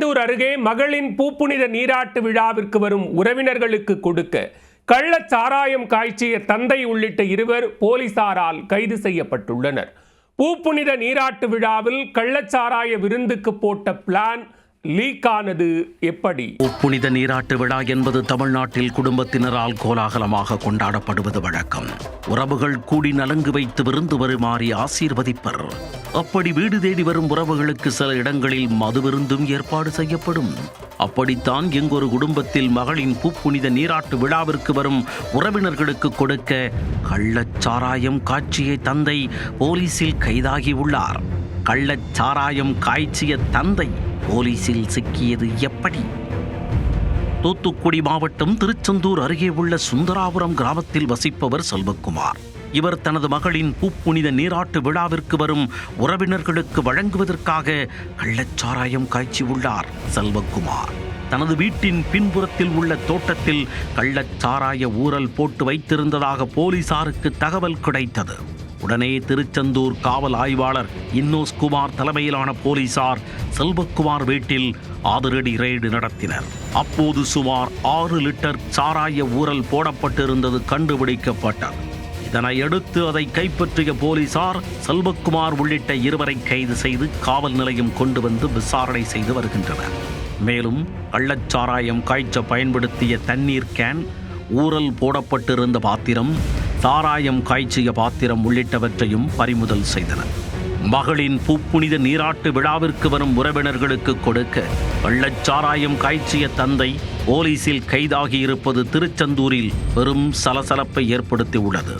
திருச்செந்தூர் அருகே மகளின் பூப்புனித நீராட்டு விழாவிற்கு வரும் உறவினர்களுக்கு கொடுக்க கள்ளச் சாராயம் காய்ச்சிய தந்தை உள்ளிட்ட இருவர் போலீசாரால் கைது செய்யப்பட்டுள்ளனர். பூப்புனித நீராட்டு விழாவில் கள்ளச்சாராய விருந்துக்கு போட்ட பிளான் லீக் ஆனது எப்படி? புனித நீராட்டு விழா என்பது தமிழ்நாட்டில் குடும்பத்தினரால் கோலாகலமாக கொண்டாடப்படுவது வழக்கம். உறவுகள் கூடி நலங்கு வைத்து விருந்து வருமாறி ஆசீர்வதிப்பர். அப்படி வீடு தேடி வரும் உறவுகளுக்கு சில இடங்களில் மது விருந்தும் ஏற்பாடு செய்யப்படும். அப்படித்தான் எங்கொரு குடும்பத்தில் மகளின் பூப்புனித நீராட்டு விழாவிற்கு வரும் உறவினர்களுக்கு கொடுக்க கள்ளச்சாராயம் காய்ச்சிய தந்தை போலீசில் கைதாகியுள்ளார். கள்ளச்சாராயம் காய்ச்சிய தந்தை போலீசில் சிக்கியது எப்படி? தூத்துக்குடி மாவட்டம் திருச்செந்தூர் அருகே உள்ள சுந்தராபுரம் கிராமத்தில் வசிப்பவர் செல்வக்குமார். இவர் தனது மகளின் பூப்புனித நீராட்டு விழாவிற்கு வரும் உறவினர்களுக்கு வழங்குவதற்காக கள்ளச்சாராயம் காய்ச்சியுள்ளார். செல்வக்குமார் தனது வீட்டின் பின்புறத்தில் உள்ள தோட்டத்தில் கள்ளச்சாராய ஊறல் போட்டு வைத்திருந்ததாக போலீசாருக்கு தகவல் கிடைத்தது. உடனே திருச்செந்தூர் காவல் ஆய்வாளர் இன்னோஸ் குமார் தலைமையிலான போலீசார் செல்வக்குமார் வீட்டில் அதிரடி ரெய்டு நடத்தினர். அப்போது சுமார் 6 லிட்டர் சாராய ஊறல் போடப்பட்டிருந்தது கண்டுபிடிக்கப்பட்டது. இதனையடுத்து அதை கைப்பற்றிய போலீசார் செல்வக்குமார் உள்ளிட்ட இருவரை கைது செய்து காவல் நிலையம் கொண்டு வந்து விசாரணை செய்து வருகின்றனர். மேலும் கள்ளச்சாராயம் காய்ச்ச பயன்படுத்திய தண்ணீர் கேன், ஊறல் போடப்பட்டிருந்த பாத்திரம், சாராயம் காய்ச்சிய பாத்திரம் உள்ளிட்டவற்றையும் பறிமுதல் செய்தனர். மகளின் பூப்புனித நீராட்டு விழாவிற்கு வரும் உறவினர்களுக்கு கொடுக்க கள்ளச்சாராயம் காய்ச்சிய தந்தை போலீசில் கைதாகியிருப்பது திருச்செந்தூரில் பெரும் சலசலப்பை ஏற்படுத்தியுள்ளது.